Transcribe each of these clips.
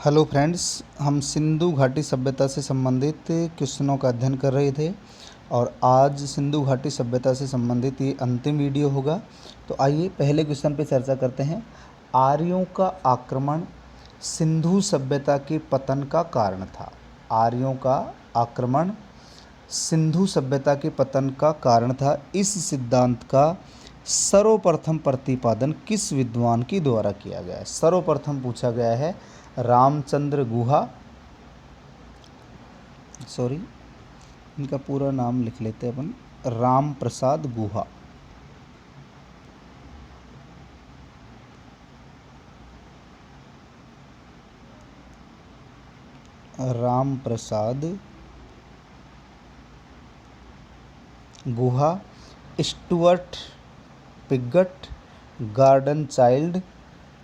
Hello friends, हम सिंधु घाटी सभ्यता से संबंधित क्वेश्चनों का अध्ययन कर रहे थे और आज सिंधु घाटी सभ्यता से संबंधित ये अंतिम वीडियो होगा। तो आइए पहले क्वेश्चन पे चर्चा करते हैं। आर्यों का आक्रमण सिंधु सभ्यता के पतन का कारण था। आर्यों का आक्रमण सिंधु सभ्यता के पतन का कारण था। इस सिद्धांत का सर्वप्रथम प्रतिपादन किस विद्वान के द्वारा किया गया है? सर्वप्रथम पूछा गया है रामचंद्र गुहा, इनका पूरा नाम लिख लेते हैं अपन, राम प्रसाद गुहा। राम प्रसाद गुहा, स्टुअर्ट पिगट, गॉर्डन चाइल्ड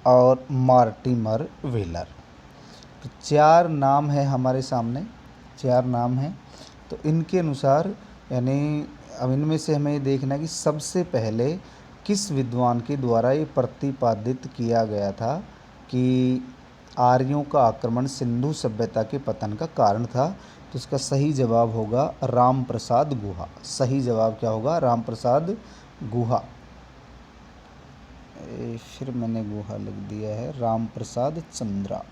और मार्टिमर व्हीलर। तो चार नाम है हमारे सामने, चार नाम हैं। तो इनके अनुसार यानी अब इनमें से हमें देखना है कि सबसे पहले किस विद्वान के द्वारा ये प्रतिपादित किया गया था कि आर्यों का आक्रमण सिंधु सभ्यता के पतन का कारण था। तो इसका सही जवाब होगा राम प्रसाद गुहा। सही जवाब क्या होगा? राम प्रसाद गुहा। फिर मैंने गुहा लिख दिया है, राम प्रसाद चंद्रा।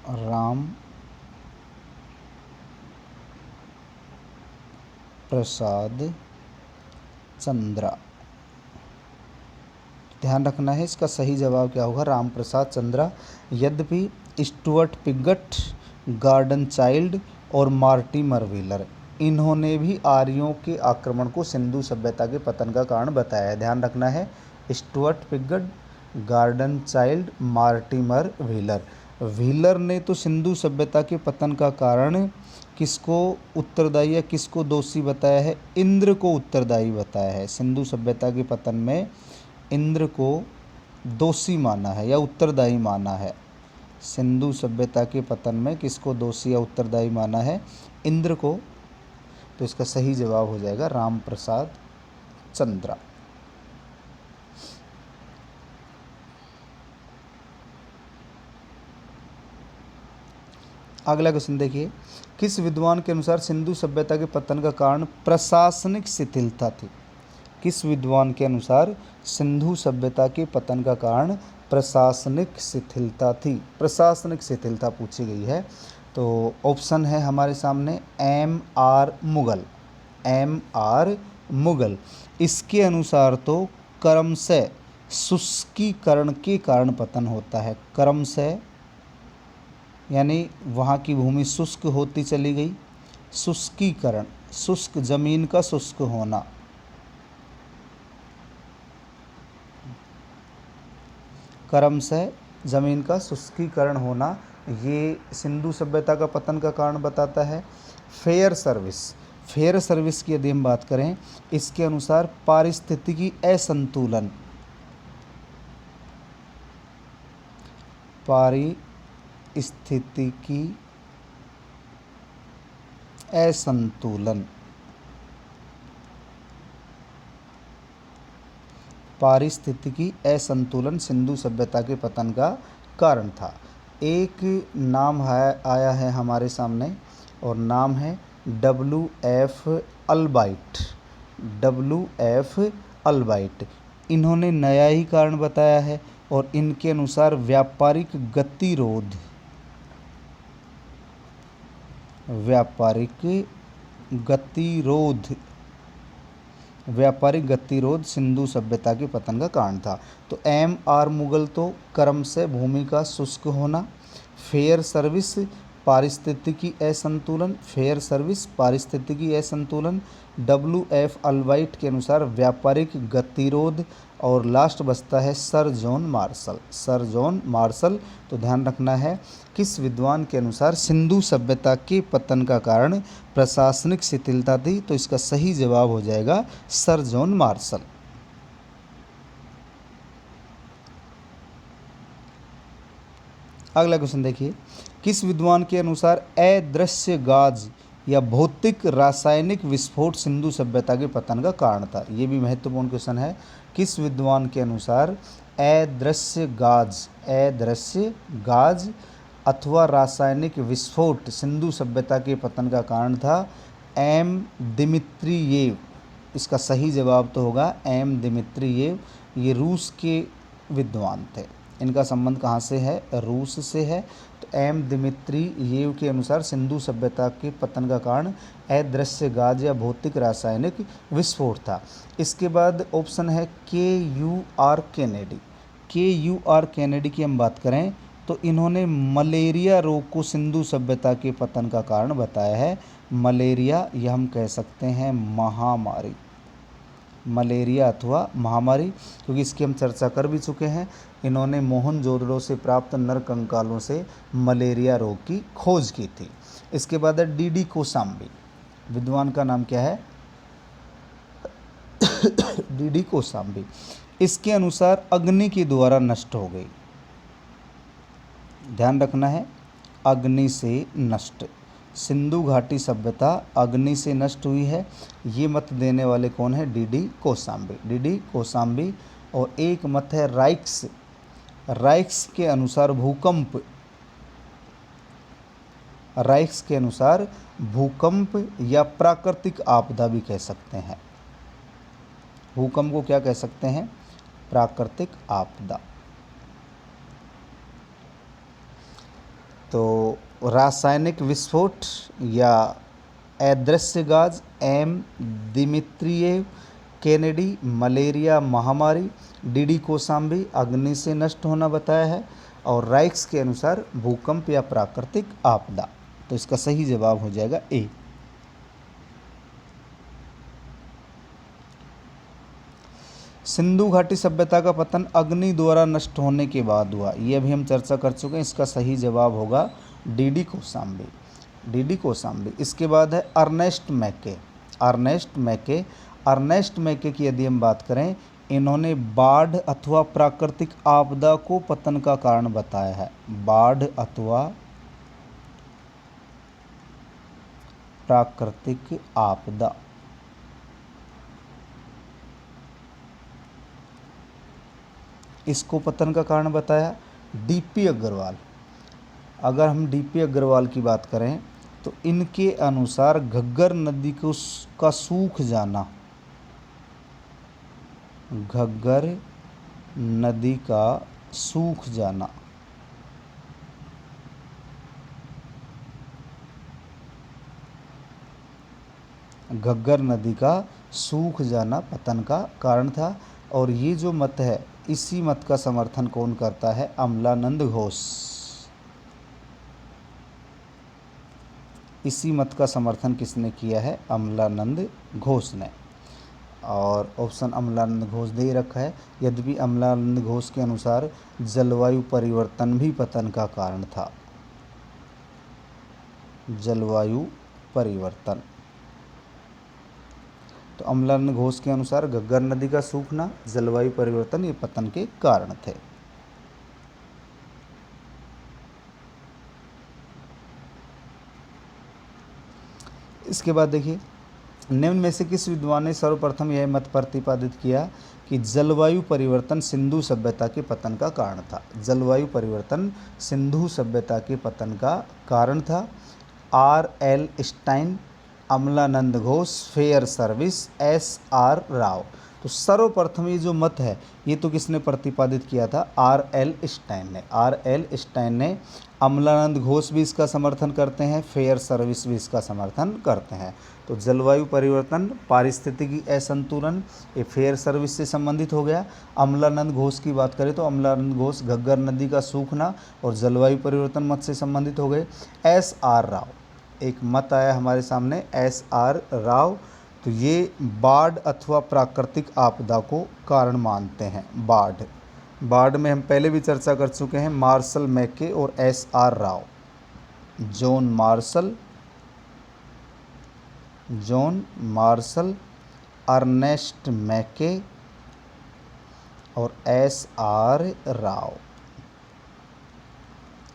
राम प्रसाद चंद्रा। ध्यान रखना है, इसका सही जवाब क्या होगा? राम प्रसाद चंद्रा। यद्यपि स्टुअर्ट पिगट, गॉर्डन चाइल्ड और मार्टिमर व्हीलर इन्होंने भी आर्यों के आक्रमण को सिंधु सभ्यता के पतन का कारण बताया है। ध्यान रखना है, Stuart Piggott, Gordon Childe, Mortimer Wheeler. Wheeler ने तो सिंधु सभ्यता के पतन का कारण किसको उत्तरदायी या किसको दोषी बताया है? इंद्र को उत्तरदायी बताया है। सिंधु सभ्यता के पतन में इंद्र को दोषी माना है या उत्तरदायी माना है। सिंधु सभ्यता के पतन में किसको दोषी या उत्तरदायी माना है? इंद्र को। तो इसका सही जवाब हो जाएगा राम प्रसाद चंद्रा। अगला क्वेश्चन देखिए, किस विद्वान के अनुसार सिंधु सभ्यता के पतन का कारण प्रशासनिक शिथिलता थी? किस विद्वान के अनुसार सिंधु सभ्यता के पतन का कारण प्रशासनिक शिथिलता थी? प्रशासनिक शिथिलता पूछी गई है। तो ऑप्शन है हमारे सामने M.R. मुगल। M.R. मुगल। इसके अनुसार तो क्रमशः शुष्कीकरण के कारण पतन होता है। क्रमशः यानी वहाँ की भूमि शुष्क होती चली गई। शुष्कीकरण, शुष्क जमीन का शुष्क होना। क्रमशः जमीन का शुष्कीकरण होना, ये सिंधु सभ्यता का पतन का कारण बताता है। फेयर सर्विस, फेयर सर्विस की यदि हम बात करें, इसके अनुसार पारिस्थितिकी असंतुलन, पारिस्थितिकी असंतुलन, पारिस्थितिकी असंतुलन सिंधु सभ्यता के पतन का कारण था। एक नाम आया है हमारे सामने और नाम है W.F. अल्बाइट। W.F. अल्बाइट, इन्होंने नया ही कारण बताया है और इनके अनुसार व्यापारिक गतिरोध, व्यापारिक गतिरोध सिंधु सभ्यता के पतन का कारण था। तो M.R. मुगल तो क्रम से भूमि का शुष्क होना, फेयर सर्विस पारिस्थितिकी असंतुलन, फेयर सर्विस पारिस्थितिकी असंतुलन, W.F. अल्बाइट के अनुसार व्यापारिक गतिरोध और लास्ट बचता है sir John Marshall. Sir John martial. तो ध्यान रखना है, किस विद्वान के अनुसार सिंधु सभ्यता के पतन का कारण प्रशासनिक शिथिलता थी? तो इसका सही जवाब हो जाएगा सर जॉन मार्शल। अगला क्वेश्चन देखिए, किस विद्वान के अनुसार अदृश्य गाज या भौतिक रासायनिक विस्फोट सिंधु सभ्यता के पतन का कारण था। ये भी महत्वपूर्ण क्वेश्चन है। किस विद्वान के अनुसार अदृश्य गाज अथवा रासायनिक विस्फोट सिंधु सभ्यता के पतन का कारण था? एम दिमित्रियेव। इसका सही जवाब तो होगा एम दिमित्रियेव। ये रूस के विद्वान थे। इनका संबंध कहाँ से है? रूस से है। तो एम दिमित्रियेव के अनुसार सिंधु सभ्यता के पतन का कारण अदृश्य गाज या भौतिक रासायनिक विस्फोट था। इसके बाद ऑप्शन है KUR केनेडी। KUR केनेडी की हम बात करें तो इन्होंने मलेरिया रोग को सिंधु सभ्यता के पतन का कारण बताया है। मलेरिया या हम कह सकते हैं महामारी, मलेरिया अथवा महामारी, क्योंकि इसकी हम चर्चा कर भी चुके हैं। इन्होंने मोहनजोदड़ो से प्राप्त नर कंकालों से मलेरिया रोग की खोज की थी। इसके बाद है DD कोसाम्बी। विद्वान का नाम क्या है? DD कोसाम्बी। इसके अनुसार अग्नि के द्वारा नष्ट हो गई। ध्यान रखना है, अग्नि से नष्ट। सिंधु घाटी सभ्यता अग्नि से नष्ट हुई है। ये मत देने वाले कौन है? DD कोसाम्बी। DD कोसाम्बी। और एक मत है राइक्स के अनुसार भूकंप या प्राकृतिक आपदा भी कह सकते हैं। भूकंप को क्या कह सकते हैं? प्राकृतिक आपदा। तो रासायनिक विस्फोट या अदृश्य गाज एम दिमित्रियेव केनेडी, मलेरिया महामारी, DD कोसाम्बी अग्नि से नष्ट होना बताया है, और राइक्स के अनुसार भूकंप या प्राकृतिक आपदा। तो इसका सही जवाब हो जाएगा ए। सिंधु घाटी सभ्यता का पतन अग्नि द्वारा नष्ट होने के बाद हुआ। ये अभी हम चर्चा कर चुके हैं। इसका सही जवाब होगा DD कोसाम्बी। DD कोसाम्बी। इसके बाद है अर्नेस्ट मैके की यदि हम बात करें, इन्होंने बाढ़ अथवा प्राकृतिक आपदा को पतन का कारण बताया है। बाढ़ अथवा प्राकृतिक आपदा। इसको पतन का कारण बताया DP अग्रवाल। अगर हम DP अग्रवाल की बात करें तो इनके अनुसार घग्गर नदी का सूख जाना, घग्गर नदी का सूख जाना, घग्गर नदी का सूख जाना पतन का कारण था। और ये जो मत है, इसी मत का समर्थन कौन करता है? अमलानंद घोष। इसी मत का समर्थन किसने किया है? अमलानंद घोष ने। और ऑप्शन अमलानंद घोष दे रखा है। यद्यपि अमलानंद घोष के अनुसार जलवायु परिवर्तन भी पतन का कारण था। जलवायु परिवर्तन। तो अमलानंद घोष के अनुसार घग्गर नदी का सूखना, जलवायु परिवर्तन, ये पतन के कारण थे। इसके बाद देखिए, निम्न में से किस विद्वान ने सर्वप्रथम यह मत प्रतिपादित किया कि जलवायु परिवर्तन सिंधु सभ्यता के पतन का कारण था? जलवायु परिवर्तन सिंधु सभ्यता के पतन का कारण था। RL Stein, Amalananda Ghosh, Fairservis, SR Rao. तो सर्वप्रथम ये जो मत है, ये तो किसने प्रतिपादित किया था? RL स्टाइन ने। RL स्टाइन ने। अमलानंद घोष भी इसका समर्थन करते हैं, फेयर सर्विस भी इसका समर्थन करते हैं। तो जलवायु परिवर्तन, पारिस्थितिकी असंतुलन, ये फेयर सर्विस से संबंधित हो गया। अमलानंद घोष की बात करें तो अमलानंद घोष घग्गर नदी का सूखना और जलवायु परिवर्तन मत से संबंधित हो गए। SR राव, एक मत आया हमारे सामने, SR राव। तो ये बाढ़ अथवा प्राकृतिक आपदा को कारण मानते हैं। बाढ़ में हम पहले भी चर्चा कर चुके हैं, मार्शल मैके और SR Rao. John Marshall, Ernest Mackay और SR राव,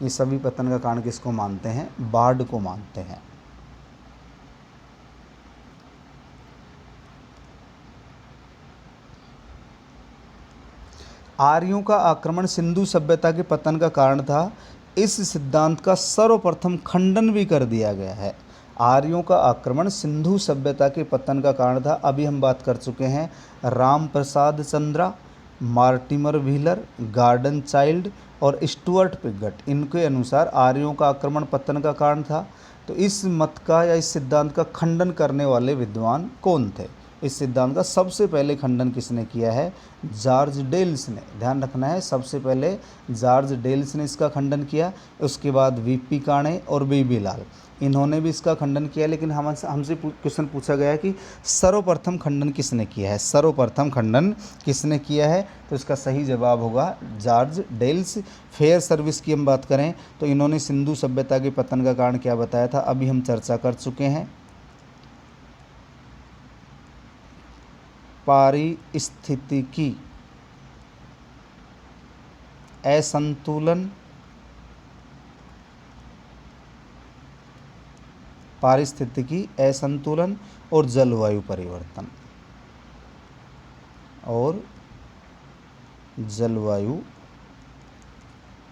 ये सभी पतन का कारण किसको मानते हैं? बाढ़ को मानते हैं। आर्यों का आक्रमण सिंधु सभ्यता के पतन का कारण था, इस सिद्धांत का सर्वप्रथम खंडन भी कर दिया गया है। आर्यों का आक्रमण सिंधु सभ्यता के पतन का कारण था। अभी हम बात कर चुके हैं Ram Prasad Chandra, Mortimer Wheeler, Gordon Childe और स्टुअर्ट पिगट। इनके अनुसार आर्यों का आक्रमण पतन का कारण था। तो इस मत का या इस सिद्धांत का खंडन करने वाले विद्वान कौन थे? इस सिद्धांत का सबसे पहले खंडन किसने किया है? जॉर्ज डेल्स ने। ध्यान रखना है, सबसे पहले जॉर्ज डेल्स ने इसका खंडन किया। उसके बाद वीपी काणे और बीबी लाल, इन्होंने भी इसका खंडन किया। लेकिन हमसे क्वेश्चन पूछा गया है कि सर्वप्रथम खंडन किसने किया है? सर्वप्रथम खंडन किसने किया है? तो इसका सही जवाब होगा जॉर्ज डेल्स। फेयर सर्विस की हम बात करें तो इन्होंने सिंधु सभ्यता के पतन का कारण क्या बताया था, अभी हम चर्चा कर चुके हैं। पारिस्थितिकी असंतुलन, पारिस्थितिकी असंतुलन और जलवायु परिवर्तन, और जलवायु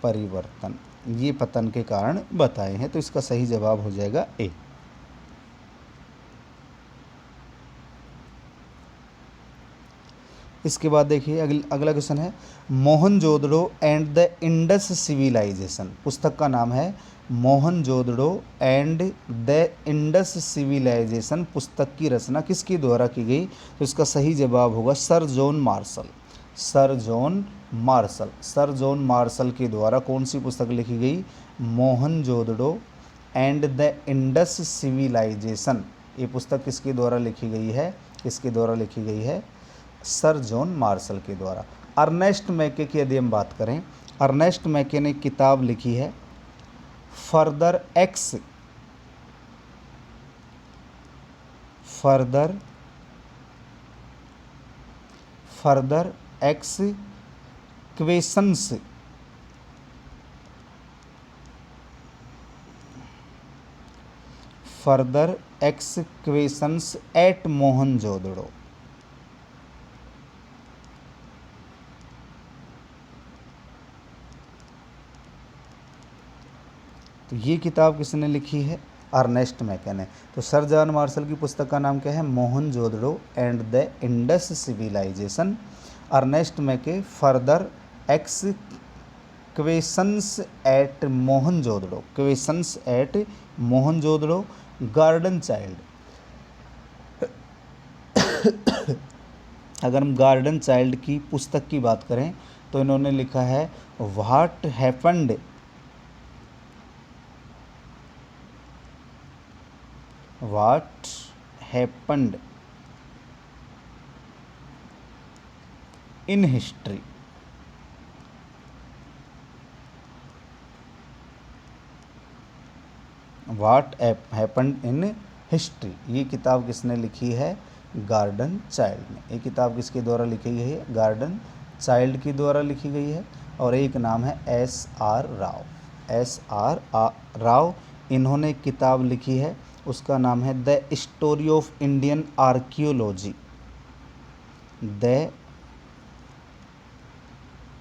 परिवर्तन, ये पतन के कारण बताए हैं। तो इसका सही जवाब हो जाएगा ए। इसके बाद देखिए अगला क्वेश्चन है Mohenjodaro and the Indus civilisation. पुस्तक का नाम है Mohenjodaro and the Indus civilisation. पुस्तक की रचना किसके द्वारा की गई? तो इसका सही जवाब होगा sir John Marshall. Sir John Marshall, sir John Marshall के द्वारा कौन सी पुस्तक लिखी गई? Mohenjodaro and the Indus civilisation. ये पुस्तक किसके द्वारा लिखी गई है? किसके द्वारा लिखी गई है? सर जॉन मार्शल के द्वारा। अर्नेस्ट मैके की यदि हम बात करें, अर्नेस्ट मैके ने किताब लिखी है further x, further x questions, further excavations at Mohenjodaro. तो ये किताब किसने लिखी है? अर्नेस्ट मैके ने। तो सर जॉन मार्शल की पुस्तक का नाम क्या है? Mohenjodaro and the Indus civilisation. Ernest Mackay further excavations at Mohenjodaro, excavations at Mohenjodaro. Gordon Childe, अगर हम गार्डन चाइल्ड की पुस्तक की बात करें तो इन्होंने लिखा है what happened, What happened in history। What happened in history, ये किताब किसने लिखी है? गार्डन चाइल्ड ने। ये किताब किसके द्वारा लिखी गई है? गार्डन चाइल्ड के द्वारा लिखी गई है। और एक नाम है S.R. राव, S.R. राव। इन्होंने एक किताब लिखी है, उसका नाम है the story of Indian archaeology, the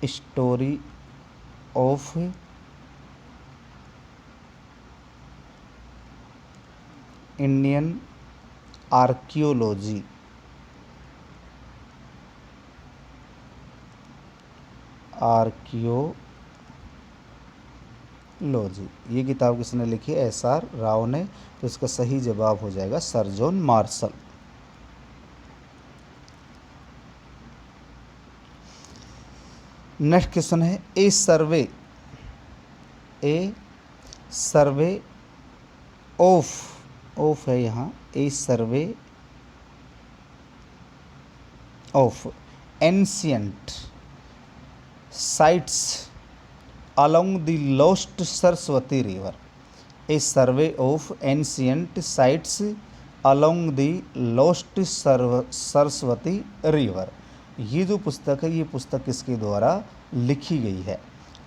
story of Indian archaeology. Archaeology, ये किताब किसने लिखी है? S.R. राव ने। तो इसका सही जवाब हो जाएगा sir John Marshall. Next question है ए सर्वे ऑफ है यहाँ, a survey of ancient sites along the lost Saraswati river, a survey of ancient sites along the lost Saraswati river। ये जो पुस्तक है, ये पुस्तक किसके द्वारा लिखी गई है?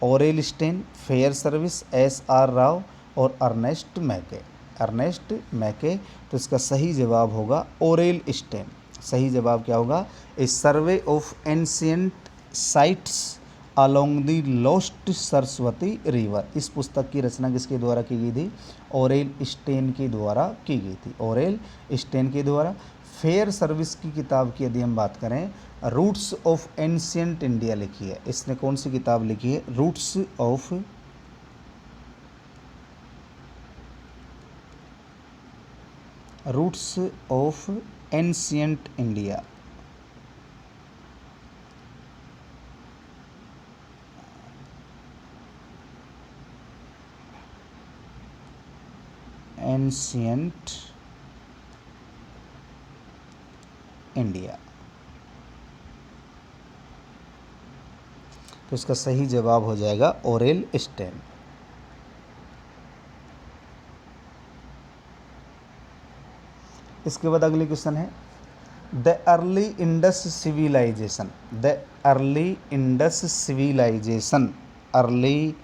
Aurel Stein, Fairservis, S.R. Rao और अर्नेस्ट मैके। अर्नेस्ट मैके। तो इसका सही जवाब होगा ऑरेल स्टेन। सही जवाब क्या होगा? A survey of ancient sites along the lost Saraswati river. इस पुस्तक की रचना किसके द्वारा की गई थी? ओरेल स्टेन के द्वारा की गई थी, ओरेल स्टेन के द्वारा। फेयर सर्विस की किताब की यदि हम बात करें, रूट्स ऑफ एंशियंट इंडिया लिखी है। इसने कौन सी किताब लिखी है? Roots of ancient India. Ancient India. तो इसका सही जवाब हो जाएगा ओरेल स्टेन। इसके बाद अगली क्वेश्चन है, the early Indus civilisation. The early Indus civilisation, early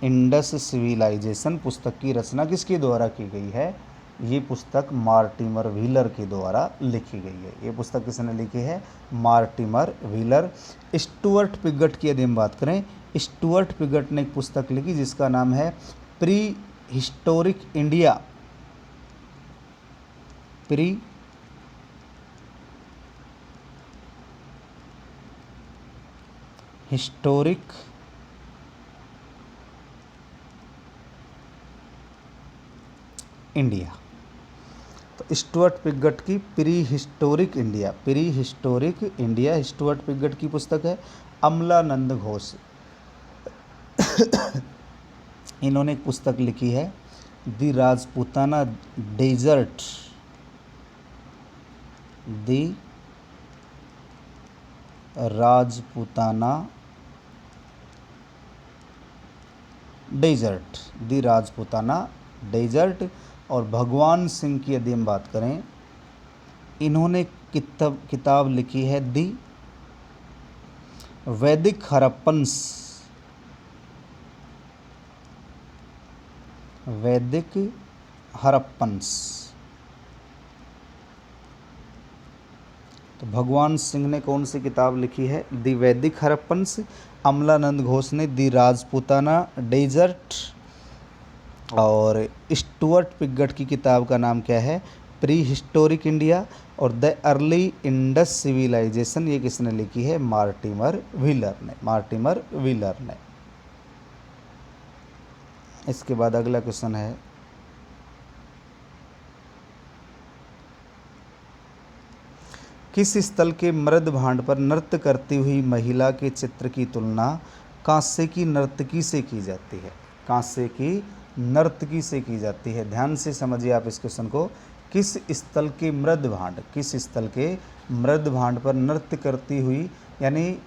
Indus civilisation पुस्तक की रचना किसके द्वारा की गई है? ये पुस्तक मार्टिमर व्हीलर के द्वारा लिखी गई है। ये पुस्तक किसने लिखी है? Mortimer wheeler. स्टुअर्ट पिगट की यदि हम बात करें, स्टुअर्ट पिगट ने एक पुस्तक लिखी जिसका नाम है pre historic India. Pre historic India. तो स्टुअर्ट पिगट की pre historic India, pre historic India Stuart Piggott की पुस्तक है। अमलानंद घोष इन्होंने एक पुस्तक लिखी है, the Rajputana desert, the Rajputana desert, the Rajputana desert. और भगवान सिंह की यदि हम बात करें, इन्होंने किताब लिखी है दी वैदिक हरप्पन्स, वैदिक हरप्पन्स। तो भगवान सिंह ने कौन सी किताब लिखी है? दी वैदिक हरप्पन्स। अमलानंद घोष ने दी राजपूताना डेजर्ट। और स्टुअर्ट पिगट की किताब का नाम क्या है? Pre historic India. और द अर्ली इंडस सिविलाइजेशन ये किसने लिखी है? मार्टिमर व्हीलर ने, मार्टिमर व्हीलर ने। इसके बाद अगला क्वेश्चन है, किस स्थल के मृद भांड पर नृत्य करती हुई महिला के चित्र की तुलना कांसे की नर्तकी से की जाती है? कांसे की नर्तकी से की जाती है। ध्यान से समझिए आप इस क्वेश्चन को। किस स्थल के मृद भांड, किस स्थल के मृद भांड पर नृत्य करती हुई, यानी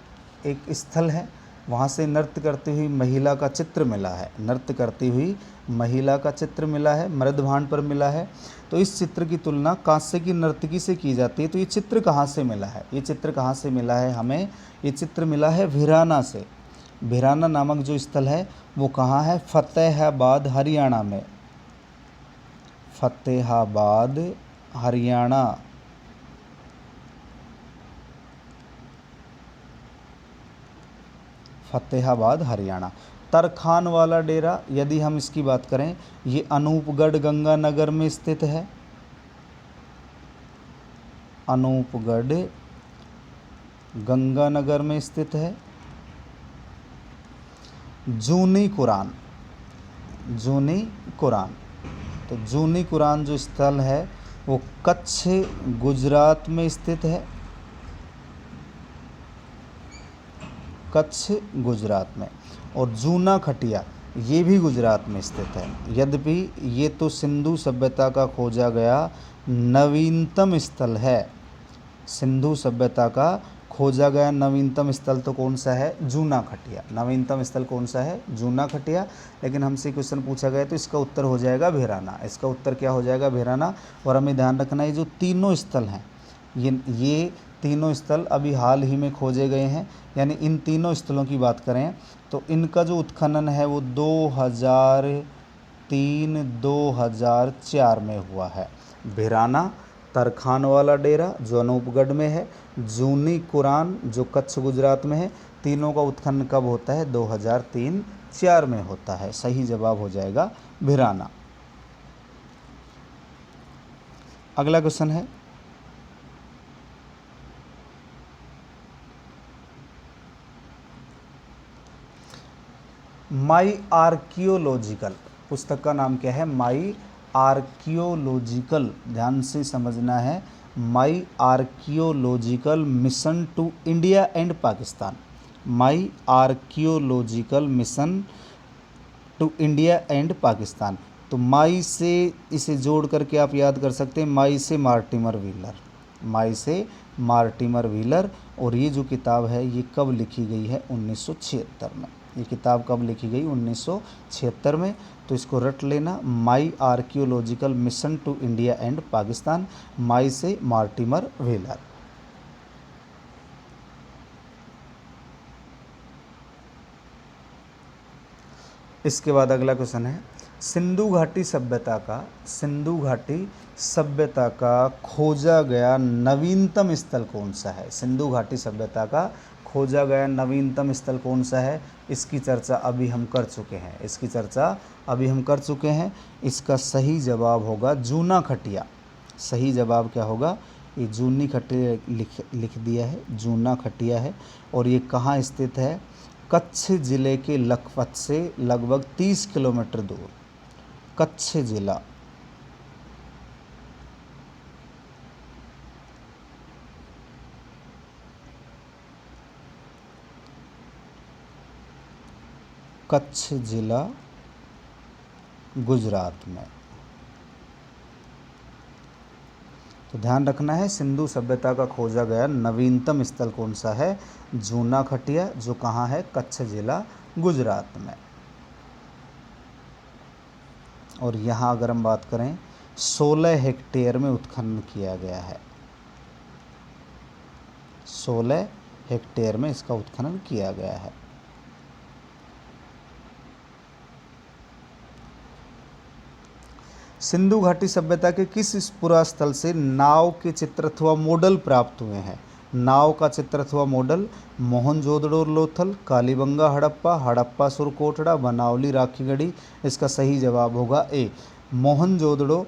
एक स्थल है वहाँ से नृत्य करती हुई महिला का चित्र मिला है, नृत्य करती हुई महिला का चित्र मिला है, मृद भांड पर मिला है। तो इस चित्र की तुलना कांसे की नर्तकी से की जाती है। तो ये चित्र कहाँ से मिला है? ये चित्र कहाँ से मिला है हमें? ये चित्र मिला है भिराना से। भिराना नामक जो स्थल है वो कहाँ है? फतेहाबाद हरियाणा में, फतेहाबाद हरियाणा। फतेहाबाद हरियाणा। तरखान वाला डेरा यदि हम इसकी बात करें, ये अनूपगढ़ गंगानगर में स्थित है। अनूपगढ़ गंगानगर में स्थित है। जूनी कुरान, जूनी कुरान। तो जूनी कुरान जो स्थल है वो कच्छ गुजरात में स्थित है, कच्छ गुजरात में। और जूना खटिया ये भी गुजरात में स्थित है। यद्यपि ये तो सिंधु सभ्यता का खोजा गया नवीनतम स्थल है। सिंधु सभ्यता का खोजा गया नवीनतम स्थल तो कौन सा है? जूना खटिया। नवीनतम स्थल कौन सा है? जूना खटिया। लेकिन हमसे क्वेश्चन पूछा गया तो इसका उत्तर हो जाएगा भिराना। इसका उत्तर क्या हो जाएगा? भिराना। और हमें ध्यान रखना है जो तीनों स्थल हैं, ये तीनों स्थल अभी हाल ही में खोजे गए हैं। यानी इन तीनों स्थलों की बात करें तो इनका जो उत्खनन है वो 2003-2004 में हुआ है। भिराना, तरखान वाला डेरा जो अनूपगढ़ में है, जूनी कुरान जो कच्छ गुजरात में है, तीनों का उत्खनन कब होता है? 2003-4 में होता है। सही जवाब हो जाएगा भिराना। अगला क्वेश्चन है, माई आर्कियोलॉजिकल, पुस्तक का नाम क्या है? माई आर्कियोलॉजिकल, ध्यान से समझना है। My archaeological mission to India and Pakistan. My archaeological mission to India and Pakistan. तो माई से इसे जोड़ करके आप याद कर सकते हैं, माई से मार्टिमर व्हीलर, माई से मार्टिमर व्हीलर। और ये जो किताब है ये कब लिखी गई है? 1976 में। ये किताब कब लिखी गई? 1976 में। तो इसको रट लेना, my archaeological mission to India and Pakistan, my से मार्टिमर व्हीलर। इसके बाद अगला क्वेश्चन है, सिंधु घाटी सभ्यता का खोजा गया नवीनतम स्थल कौन सा है? सिंधु घाटी सभ्यता का खोजा गया नवीनतम स्थल कौन सा है? इसकी चर्चा अभी हम कर चुके हैं। इसका सही जवाब होगा जूना खटिया। सही जवाब क्या होगा? ये जूनी खटिया लिख दिया है, जूना खटिया है। और ये कहाँ स्थित है? कच्छ जिले के लखपत से लगभग 30 किलोमीटर दूर। कच्छ जिला, कच्छ जिला गुजरात में। तो ध्यान रखना है, सिंधु सभ्यता का खोजा गया नवीनतम स्थल कौन सा है? जूना खटिया, जो कहाँ है? कच्छ जिला गुजरात में। और यहाँ अगर हम बात करें, 16 हेक्टेयर में उत्खनन किया गया है। 16 हेक्टेयर में इसका उत्खनन किया गया है। सिंधु घाटी सभ्यता के किस पुरास्थल से नाव के चित्र अथवा मॉडल प्राप्त हुए हैं? नाव का चित्र अथवा मॉडल मोहनजोदड़ो लोथल, कालीबंगा हड़प्पा सुरकोटड़ा, बनावली राखीगढ़ी। इसका सही जवाब होगा ए, मोहनजोदड़ो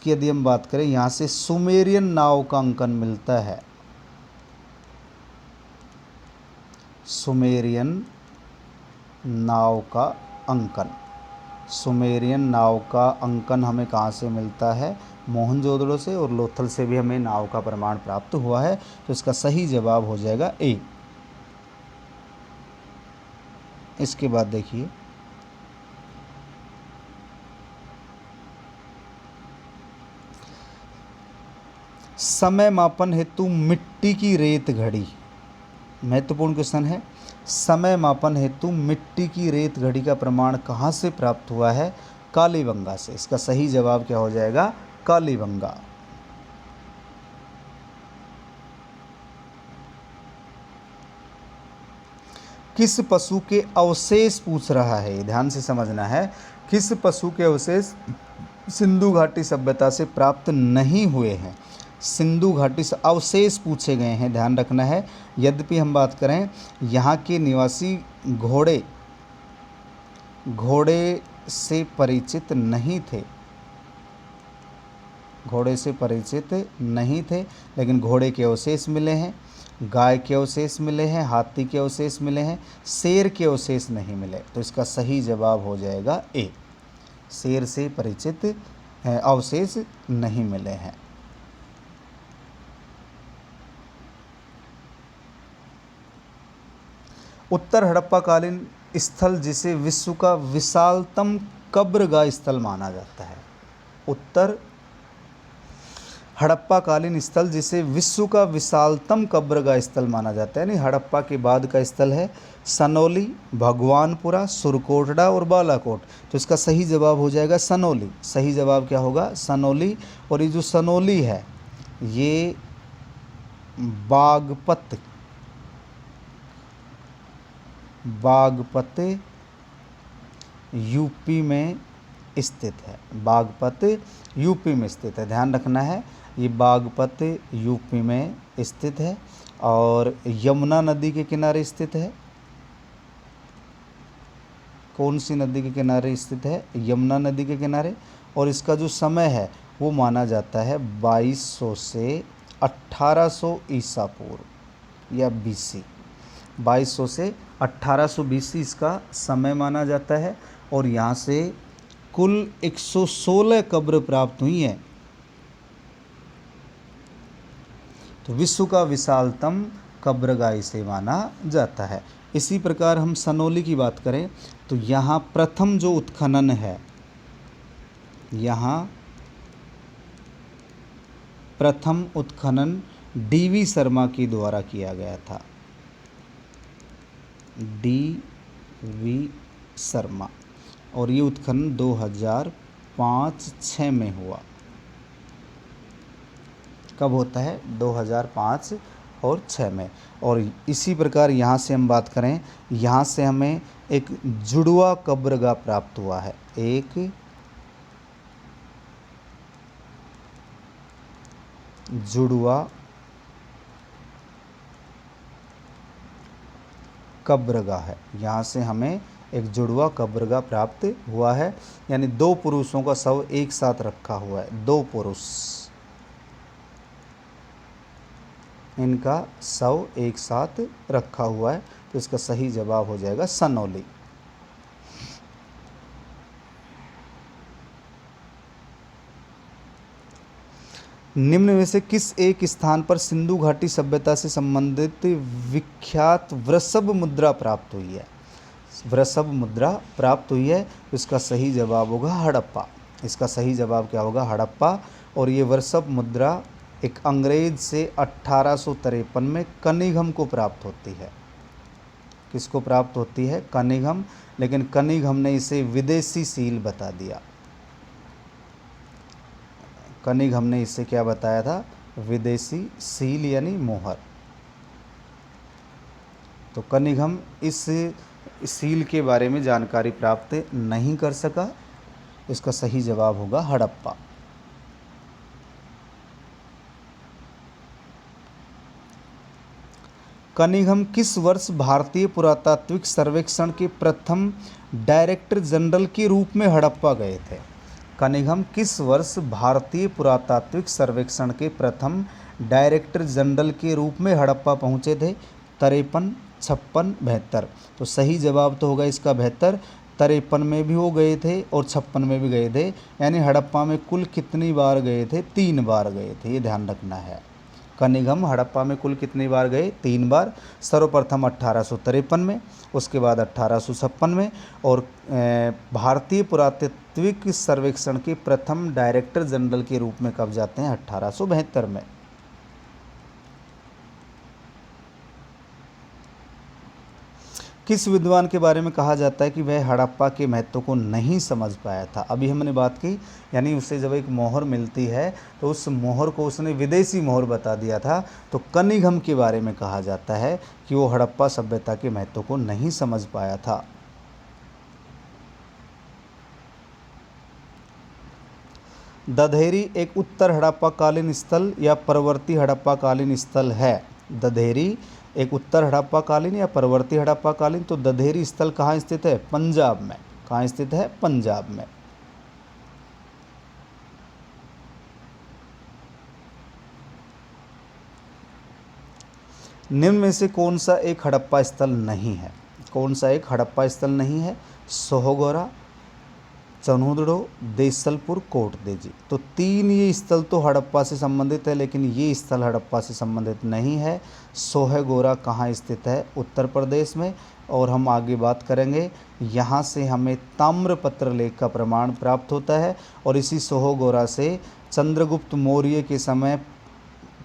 की यदि हम बात करें, यहाँ से सुमेरियन नाव का अंकन मिलता है। सुमेरियन नाव का अंकन, सुमेरियन नाव का अंकन हमें कहाँ से मिलता है? मोहनजोदड़ो से, और लोथल से भी हमें नाव का प्रमाण प्राप्त हुआ है। तो इसका सही जवाब हो जाएगा ए। इसके बाद देखिए, समय मापन हेतु मिट्टी की रेत घड़ी, महत्वपूर्ण क्वेश्चन है। समय मापन हेतु मिट्टी की रेत घड़ी का प्रमाण कहाँ से प्राप्त हुआ है? कालीबंगा से। इसका सही जवाब क्या हो जाएगा? कालीबंगा। किस पशु के अवशेष पूछ रहा है? ध्यान से समझना है। किस पशु के अवशेष सिंधु घाटी सभ्यता से प्राप्त नहीं हुए हैं? सिंधु घाटी से अवशेष पूछे गए हैं, ध्यान रखना है। यद्यपि हम बात करें, यहाँ के निवासी घोड़े से परिचित नहीं थे, घोड़े से परिचित नहीं थे, लेकिन घोड़े के अवशेष मिले हैं, गाय के अवशेष मिले हैं, हाथी के अवशेष मिले हैं, शेर के अवशेष नहीं मिले। तो इसका सही जवाब हो जाएगा ए, शेर से परिचित अवशेष नहीं मिले हैं। उत्तर हड़प्पाकालीन स्थल जिसे विश्व का विशालतम कब्रगाह स्थल माना जाता है। उत्तर हड़प्पाकालीन स्थल जिसे विश्व का विशालतम कब्रगाह स्थल माना जाता है, यानी हड़प्पा के बाद का स्थल है सनोली, भगवानपुरा, सुरकोटड़ा और बालाकोट। तो इसका सही जवाब हो जाएगा सनोली। सही जवाब क्या होगा? सनोली। और ये जो सनोली है ये बागपत यूपी में स्थित है। बागपत यूपी में स्थित है, ध्यान रखना है। ये बागपत यूपी में स्थित है और यमुना नदी के किनारे स्थित है। कौन सी नदी के किनारे स्थित है? यमुना नदी के किनारे। और इसका जो समय है वो माना जाता है 2200 से 1800 ईसा पूर्व या BC। 2200 से 1800 BC इसका समय माना जाता है। और यहाँ से कुल 116 कब्र प्राप्त हुई हैं। तो विश्व का विशालतम कब्रगाह इसे माना जाता है। इसी प्रकार हम सनोली की बात करें तो यहाँ प्रथम जो उत्खनन है, यहाँ प्रथम उत्खनन DV शर्मा के द्वारा किया गया था। DV शर्मा। और ये उत्खनन 2005-06 में हुआ। कब होता है? 2005 और 6 में। और इसी प्रकार यहाँ से हम बात करें, यहाँ से हमें एक जुड़वा कब्रगाह प्राप्त हुआ है। एक जुड़वा कब्रगाह है। यहाँ से हमें एक जुड़वा कब्रगाह प्राप्त हुआ है, यानी 2 पुरुषों का शव एक साथ रखा हुआ है। 2 पुरुष, इनका शव एक साथ रखा हुआ है। तो इसका सही जवाब हो जाएगा सनोली। निम्न में से किस एक स्थान पर सिंधु घाटी सभ्यता से संबंधित विख्यात वृषभ मुद्रा प्राप्त हुई है? वृषभ मुद्रा प्राप्त हुई है। तो इसका सही जवाब होगा हड़प्पा। इसका सही जवाब क्या होगा? हड़प्पा। और ये वृषभ मुद्रा एक अंग्रेज से 1853 में कनिंघम को प्राप्त होती है। किसको प्राप्त होती है? कनिंघम। लेकिन कनिंघम ने इसे विदेशी सील बता दिया। कनिंघम ने इसे क्या बताया था? विदेशी सील यानी मोहर। तो कनिंघम इस सील के बारे में जानकारी प्राप्त नहीं कर सका। इसका सही जवाब होगा हड़प्पा। कनिंघम किस वर्ष भारतीय पुरातात्विक सर्वेक्षण के प्रथम डायरेक्टर जनरल के रूप में हड़प्पा गए थे? कनिंघम किस वर्ष भारतीय पुरातात्विक सर्वेक्षण के प्रथम डायरेक्टर जनरल के रूप में हड़प्पा पहुंचे थे? 53, 56, 72। तो सही जवाब तो होगा इसका 72। 53 में भी वो गए थे और 56 में भी गए थे। यानी हड़प्पा में कुल कितनी बार गए थे? 3 बार गए थे। ये ध्यान रखना है। कनिंघम हड़प्पा में कुल कितनी बार गए? 3 बार। सर्वप्रथम 1853 में, उसके बाद 1856 में, और भारतीय पुरातात्विक सर्वेक्षण के प्रथम डायरेक्टर जनरल के रूप में कब जाते हैं? 1872 में। किस विद्वान के बारे में कहा जाता है कि वह हड़प्पा के महत्व को नहीं समझ पाया था? अभी हमने बात की, यानी उसे जब एक मोहर मिलती है तो उस मोहर को उसने विदेशी मोहर बता दिया था। तो कनिंघम के बारे में कहा जाता है कि वो हड़प्पा सभ्यता के महत्व को नहीं समझ पाया था। दधेरी एक उत्तर हड़प्पाकालीन स्थल या परवर्ती हड़प्पाकालीन स्थल है? दधेरी एक उत्तर हड़प्पाकालीन या परवर्ती हड़प्पाकालीन? तो दधेरी स्थल कहाँ स्थित है? पंजाब में। कहाँ स्थित है? पंजाब में। निम्न में से कौन सा एक हड़प्पा स्थल नहीं है? कौन सा एक हड़प्पा स्थल नहीं है? सोहगोरा, चनहुदड़ो, देसलपुर, कोटदेजी। तो 3 ये स्थल तो हड़प्पा से संबंधित है, लेकिन ये स्थल हड़प्पा से संबंधित नहीं है। सोहगोरा कहाँ स्थित है? उत्तर प्रदेश में। और हम आगे बात करेंगे, यहाँ से हमें ताम्रपत्र लेख का प्रमाण प्राप्त होता है। और इसी सोहगोरा से चंद्रगुप्त मौर्य के समय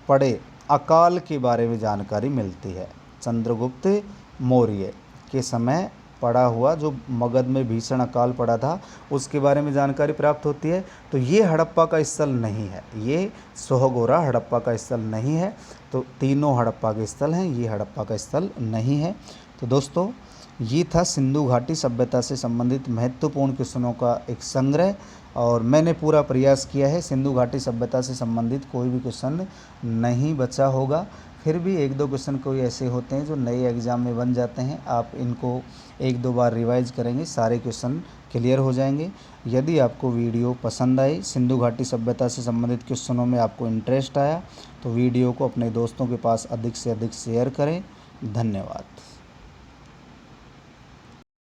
पड़े अकाल के बारे में जानकारी मिलती है। चंद्रगुप्त मौर्य के समय पड़ा हुआ जो मगध में भीषण अकाल पड़ा था, उसके बारे में जानकारी प्राप्त होती है। तो ये हड़प्पा का स्थल नहीं है। ये सोहगोरा हड़प्पा का स्थल नहीं है। तो तीनों हड़प्पा के स्थल हैं, ये हड़प्पा का स्थल नहीं है। तो दोस्तों, ये था सिंधु घाटी सभ्यता से संबंधित महत्वपूर्ण क्वेश्चनों का एक संग्रह। और मैंने पूरा प्रयास किया है सिंधु घाटी सभ्यता से संबंधित कोई भी क्वेश्चन नहीं बचा होगा। फिर भी एक दो क्वेश्चन कोई ऐसे होते हैं जो नए एग्ज़ाम में बन जाते हैं, आप इनको एक दो बार रिवाइज करेंगे सारे क्वेश्चन क्लियर हो जाएंगे। यदि आपको वीडियो पसंद आई, सिंधु घाटी सभ्यता से संबंधित क्वेश्चनों में आपको इंटरेस्ट आया, तो वीडियो को अपने दोस्तों के पास अधिक से अधिक शेयर करें। धन्यवाद।